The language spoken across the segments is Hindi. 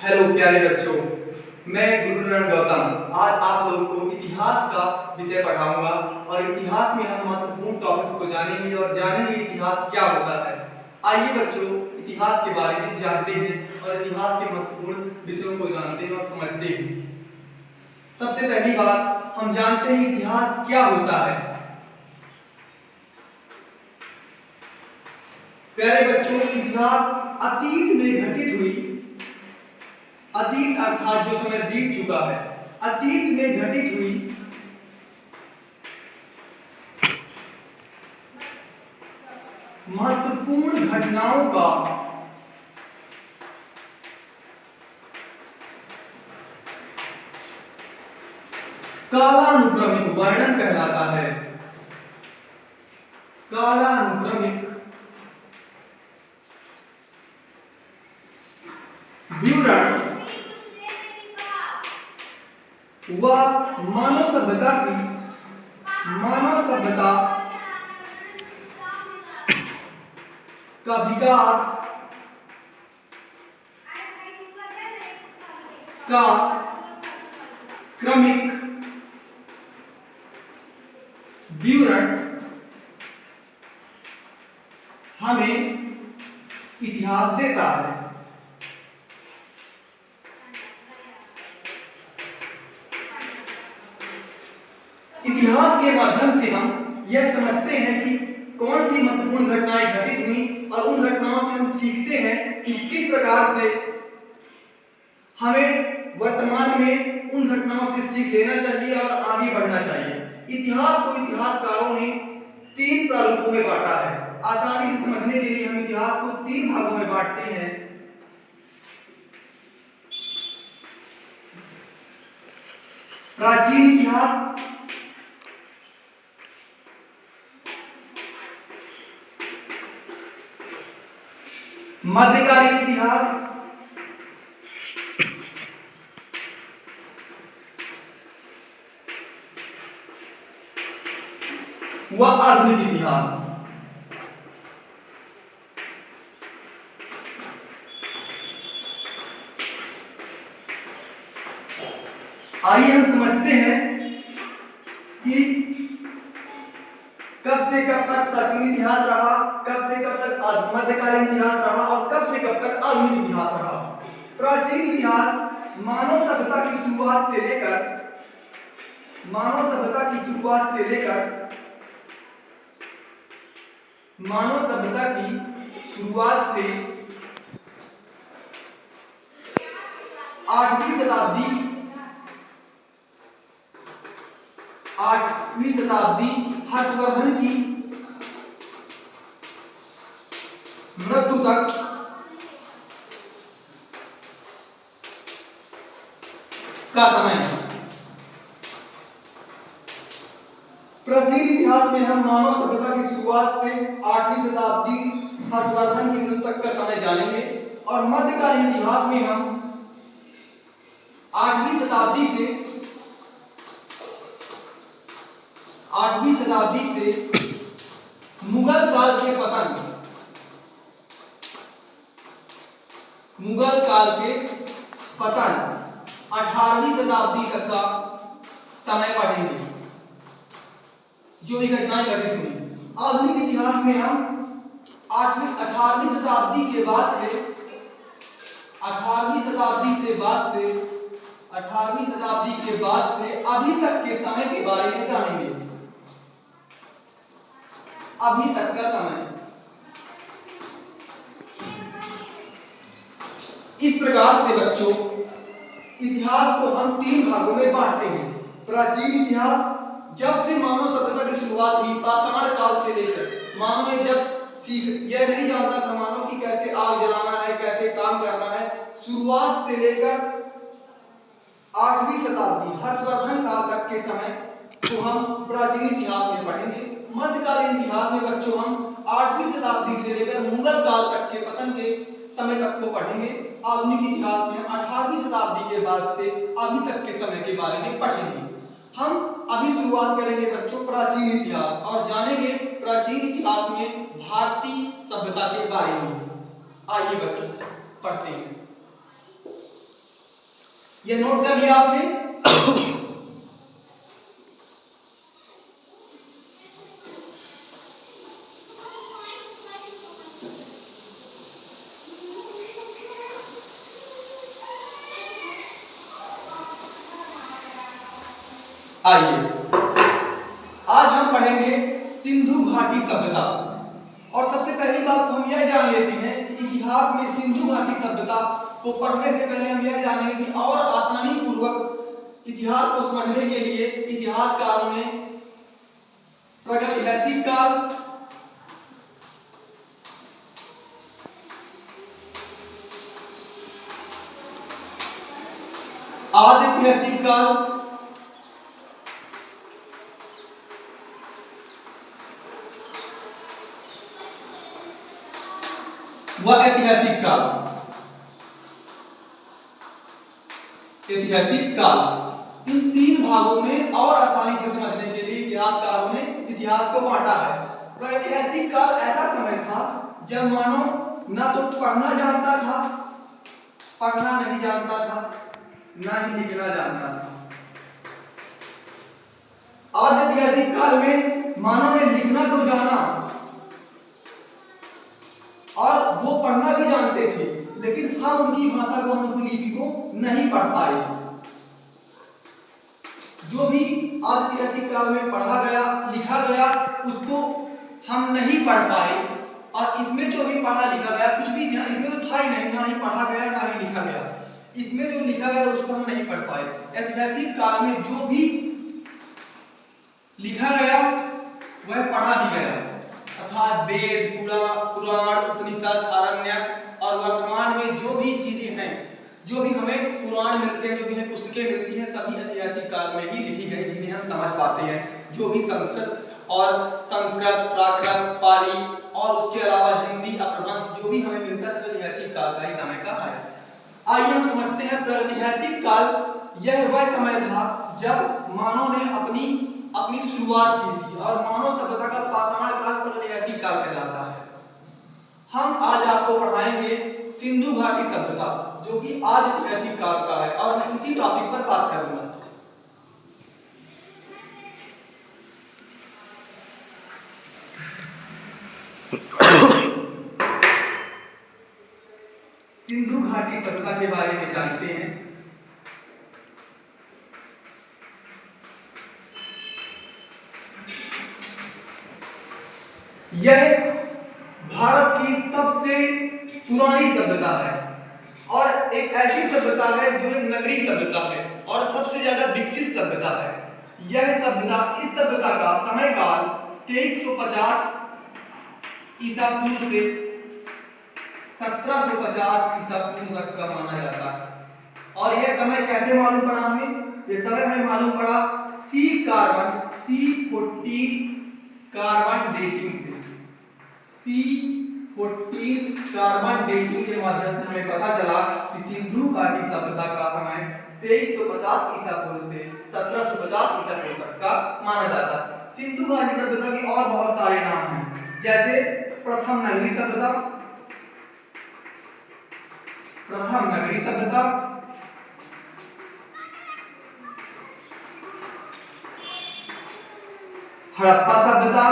हेलो प्यारे बच्चों, मैं गुरुनानक गौतम आज आप लोगों को इतिहास का विषय पढ़ाऊंगा और इतिहास में हम महत्वपूर्ण टॉपिक्स को जानेंगे और जानेंगे इतिहास क्या होता है। आइए बच्चों इतिहास के बारे में जानते हैं और इतिहास के महत्वपूर्ण विषयों को जानते हैं और समझते हैं। सबसे पहली बात हम जानते हैं इतिहास क्या होता है। प्यारे बच्चों, इतिहास अतीत में घटित हुई, अतीत अर्थात जो समय बीत चुका है, अतीत में घटित हुई महत्वपूर्ण घटनाओं का कालानुक्रमिक वर्णन कहलाता है। कालानुक्रमिक विवरण वह मानव सभ्यता का विकास का क्रमिक विवरण हमें इतिहास देता है। इतिहास के माध्यम से हम यह समझते हैं कि कौन सी महत्वपूर्ण घटनाएं घटित हुई और उन घटनाओं से हम सीखते हैं कि किस प्रकार से हमें वर्तमान में उन घटनाओं से सीख लेना चाहिए और आगे बढ़ना चाहिए। इतिहास को इतिहासकारों ने तीन प्रारूपों में बांटा है। आसानी से समझने के लिए हम इतिहास को तीन भागों में बांटते हैं। प्राचीन इतिहास, मध्यकालीन इतिहास व आधुनिक इतिहास। आइए हम समझते हैं कि कब से कब तक प्राचीन इतिहास रहा, कब से कब तक मध्यकालीन इतिहास रहा और कब से कब तक आधुनिक इतिहास रहा। प्राचीन इतिहास मानव सभ्यता की शुरुआत से लेकर मानव सभ्यता की 8वीं शताब्दी हर्षवर्धन की मृत्यु तक का समय। प्राचीन इतिहास में हम मानव सभ्यता की शुरुआत से 8वीं शताब्दी हर्षवर्धन की मृत्यु तक का समय जानेंगे और मध्यकालीन इतिहास में हम 8वीं शताब्दी से मुगल काल के 18वीं शताब्दी तक का समय पढ़ेंगे, जो भी घटनाएं घटित हुई। आधुनिक इतिहास में हम 18वीं शताब्दी के बाद से 18वीं शताब्दी के बाद से अभी तक के समय के बारे में जानेंगे। अभी तक का समय इस प्रकार से बच्चों इतिहास को हम तीन भागों में बांटते हैं। प्राचीन इतिहास, जब से मानव सभ्यता की शुरुआत हुई, पाषाण काल से लेकर मानव ने जब यह नहीं जानता था मानव की कैसे आग जलाना है, कैसे काम करना है, शुरुआत से लेकर 8वीं शताब्दी हर्षवर्धन काल तक के समय को हम प्राचीन इतिहास में पढ़ेंगे। मध्यकालीन इतिहास में बच्चों हम 8वीं शताब्दी से लेकर मुगल काल तक के पतन के समय तक को पढ़ेंगे। आधुनिक इतिहास में 18वीं शताब्दी के बाद से अभी तक के समय के बारे में पढ़ेंगे। हम अभी शुरुआत करेंगे बच्चों प्राचीन इतिहास और जानेंगे प्राचीन इतिहास में भारतीय सभ्यता के बारे में। आइए बच्चों पढ़ते हैं। ये नोट कर लिया आपने। आइए आज हम पढ़ेंगे सिंधु घाटी सभ्यता। और सबसे पहली बात तो हम यह जान लेते हैं कि इतिहास में सिंधु घाटी सभ्यता को पढ़ने से पहले हम यह जानेंगे कि और आसानी पूर्वक इतिहास को समझने के लिए इतिहासकारों ने प्रागैतिहासिक काल, आदिऐतिहासिक काल, व ऐतिहासिक काल। ऐतिहासिक काल इन तीन भागों में और आसानी से समझने के लिए इतिहासकारों ने इतिहास को बांटा है। प्रागैतिहासिक काल ऐसा समय था जब मानव ना तो पढ़ना जानता था, पढ़ना नहीं जानता था, ना ही लिखना जानता था। आदिऐतिहासिक काल में मानव ने लिखना तो जाना और वो पढ़ना भी जानते थे, लेकिन हम उनकी भाषा को, उनकी लिपि को नहीं पढ़ पाए। जो भी आदिऐतिहासिक काल में पढ़ा गया, लिखा गया, उसको हम नहीं पढ़ पाए। और इसमें जो भी पढ़ा लिखा गया कुछ भी इसमें तो था ही नहीं, ना ही पढ़ा गया ना ही लिखा गया। इसमें जो लिखा गया उसको हम नहीं पढ़ पाए। ऐतिहासिक काल में जो भी लिखा गया वह पढ़ा भी गया, अर्थात वेद, पुराण, उपनिषद, आरण्यक। और वर्तमान में जो भी चीजें हैं, जो भी हमें पुराण मिलते हैं, जो भी हमें पुस्तकें मिलती हैं, सभी ऐतिहासिक काल में ही लिखी गई, जिन्हें हम समझ पाते हैं। जो भी संस्कृत, प्राकृत, पाली और उसके अलावा हिंदी, अपभ्रंश जो भी हमें मिलता है ऐतिहासिक काल का ही समय का है। आइए हम समझते हैं प्रागैतिहासिक काल। यह वह समय था जब मानव ने अपनी शुरुआत की थी, और मानव सभ्यता का पाषाण काल प्रागैतिहासिक काल कहलाता है। हम आज आपको पढ़ाएंगे सिंधु घाटी सभ्यता, जो कि आदिऐतिहासिक काल का है, और मैं इसी टॉपिक पर बात करूंगा। सिंधु घाटी सभ्यता के बारे में जानते हैं। यह भारत की सबसे पुरानी सभ्यता है और एक ऐसी सभ्यता है जो एक नगरीय सभ्यता है और सबसे ज्यादा विकसित सभ्यता है। यह सभ्यता, इस सभ्यता का समय काल 2350 ईसा पूर्व से 1750 ईसा पूर्व तक का माना जाता है। और यह समय कैसे मालूम पड़ा हमें? यह समय हमें मालूम पड़ा C14 कार्बन डेटिंग से। C14 कार्बन डेटिंग के माध्यम से हमें पता चला कि सिंधु घाटी सभ्यता का समय 2350 ईसा पूर्व से 1750 ईसा पूर्व तक का माना जाता है। सिंधु घाटी सभ्यता के और बहुत सारे नाम हैं, जैसे प्रथम नगरी सभ्यता, हड़प्पा सभ्यता,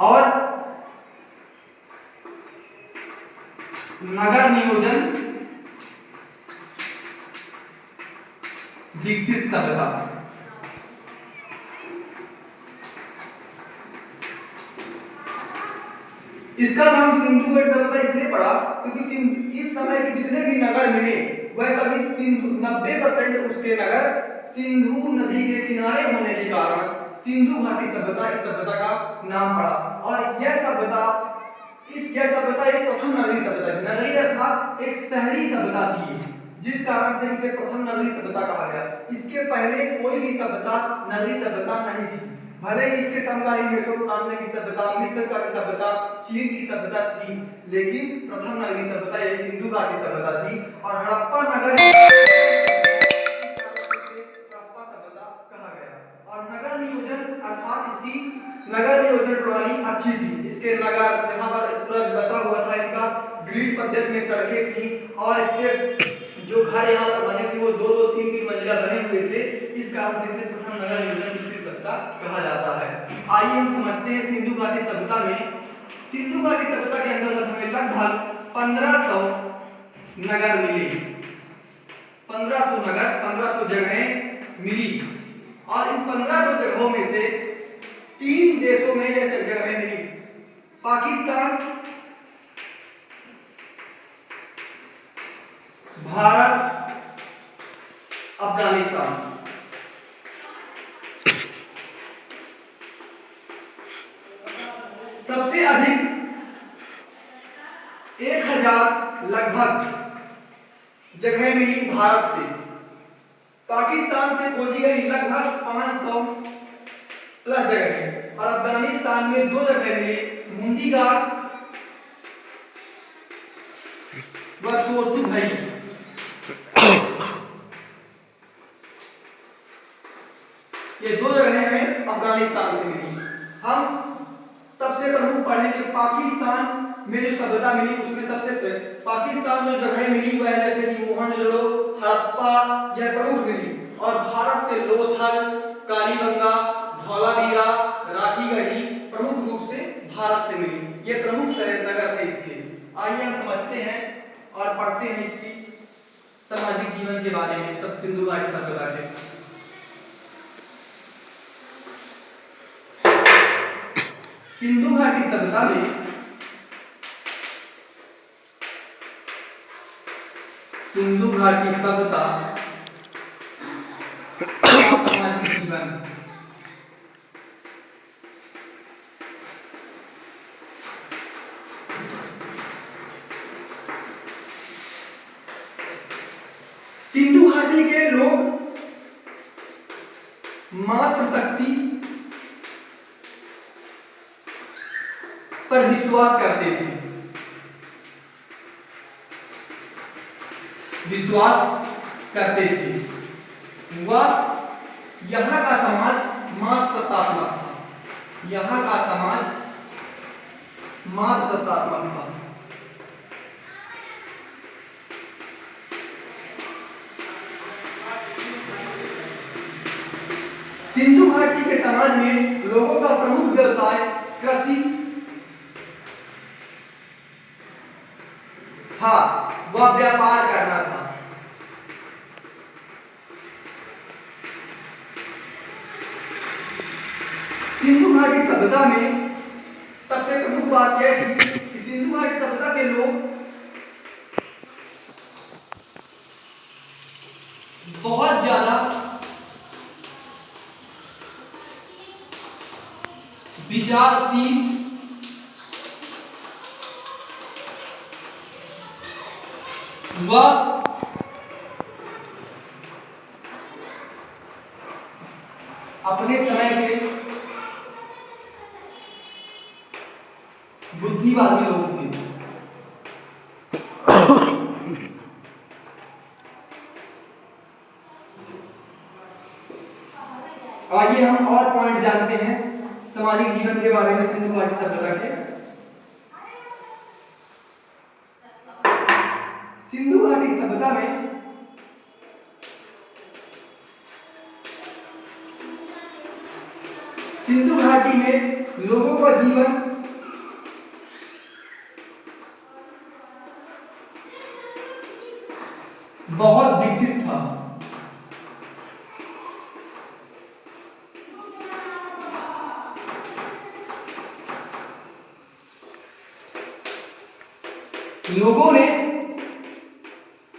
और नगर नियोजन विकसित सभ्यता। इसका नाम सिंधु घाटी सभ्यता इसलिए पड़ा क्योंकि इस समय के जितने भी नगर मिले वह सभी 90% उसके नगर सिंधु नदी के किनारे होने के कारण सिंधु घाटी सभ्यता इस सभ्यता का नाम पड़ा। और यह सभ्यता एक प्रथम नगरीय सभ्यता थी। नगरीय अर्थात एक शहरी सभ्यता थी, जिस कारण से इसे प्रथम नगरीय सभ्यता कहा गया। इसके पहले कोई भी सभ्यता नगरीय सभ्यता नहीं थी। भले ही इसके समकालीन मेसोपोटामिया की सभ्यता, मिस्र की सभ्यता, चीन की सभ्यता थी, लेकिन प्रथम नगरीय सभ्यता यही सिंधु घाटी सभ्यता थी। और हड़प्पा नगर हड़प्पा सभ्यता कहा गया। और नगर नियोजन अर्थात इसकी नगर नियोजन प्रणाली अच्छी थी। इसके नगर यहाँ पर पूरा बसा हुआ था, इनका ग्रिड पद्धति में सड़कें थी और इसके जो घर यहाँ पर बने थे वो 2-2, 3-3 मंजिला बने हुए थे। इस कारण से इसे प्रथम नगर नियोजन विकसित सभ्यता कहा जाता है। आइए हम समझते हैं सिंधु घाटी सभ्यता में। सिंधु घाटी सभ्यता के अंतर्गत हमें लगभग 1500 नगर मिले। 1500 नगर, 1500 जगहें मिली और इन 1500 जगहों में से 3 देशों में यह जगहें मिली। पाकिस्तान, भारत, अफगानिस्तान। सबसे अधिक 1000 लगभग जगह मिली भारत से। पाकिस्तान से खोजी गई लगभग 500 प्लस जगह और अफगानिस्तान में 2 जगह मिली, मुंडीगार व सोरतुघई। ये 2 जगह हमें अफगानिस्तान से मिली। हम सबसे प्रमुख पढ़ेंगे पाकिस्तान में जो सभ्यता मिली उसमें सबसे पाकिस्तान में जगह मिली वह जैसे कि मोहनजोदड़ो, हड़प्पा यह प्रमुख मिली और भारत से लोथल, कालीबंगा, धौलावीरा, राखीगढ़ी प्रमुख रूप से भारत से मिली। ये प्रमुख शहर नगर थे इसके। आइए हम समझते हैं और पढ़ते हैं इसकी सामाजिक जीवन के बारे में सब सिंधु घाटी सभ्यता के। सिंधु घाटी सभ्यता में सिंधु घाटी सभ्यता सामाजिक जीवन। सिंधु घाटी के लोग मातृशक्ति पर विश्वास करते थे। वह यहाँ का समाज मातृसत्तात्मक था। यहाँ का समाज मातृसत्तात्मक था। सिंधु घाटी के समाज में लोगों का प्रमुख व्यवसाय कृषि था, वह व्यापार करना था। सिंधु घाटी सभ्यता में सबसे प्रमुख बात यह थी कि सिंधु घाटी सभ्यता के लोग बहुत ज्यादा विचारशील व अपने समय के बुद्धिवादी लोग थे। आइए हम और पॉइंट जानते हैं सामाजिक जीवन के बारे में सिंधु घाटी सभ्यता के। सिंधु घाटी सभ्यता में सिंधु घाटी में लोगों का जीवन बहुत विकसित था। लोगों ने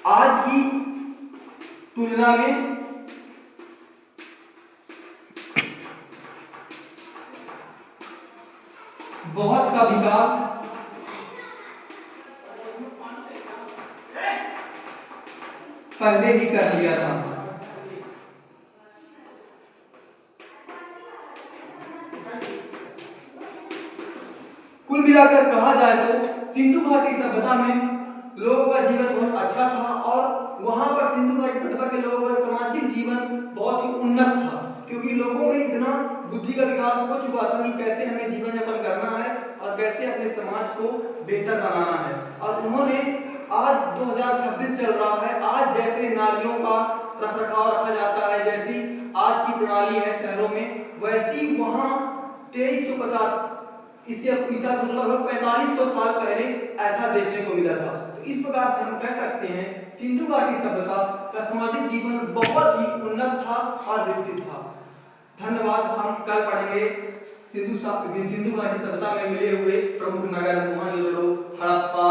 आज की तुलना में बहुत का विकास पहले ही कर लिया था। कुल मिलाकर कहा जाए तो सिंधु घाटी सभ्यता में लोगों का जीवन बहुत अच्छा था और वहां पर सिंधु घाटी सभ्यता के लोगों का सामाजिक जीवन बहुत ही उन्नत था, क्योंकि लोगों में इतना बुद्धि का विकास हो चुका था कि कैसे हमें जीवन यापन करना है और कैसे अपने समाज को बेहतर बनाना है। और उन्होंने आज 2026 चल रहा है, आज जैसे नालियों का रखरखाव रखा जाता है, जैसी आज की प्रणाली है शहरों में, वैसी वहाँ 2350 इससे ईसा पूर्व लगभग 4500 साल पहले ऐसा देखने को मिला था। तो इस प्रकार से हम कह सकते हैं सिंधु घाटी सभ्यता का सामाजिक जीवन बहुत ही उन्नत था और विकसित था। धन्यवाद। हम कल पढ़ेंगे सिंधु घाटी सभ्यता में मिले हुए प्रमुख नगर मोहनजोदड़ो, हड़प्पा,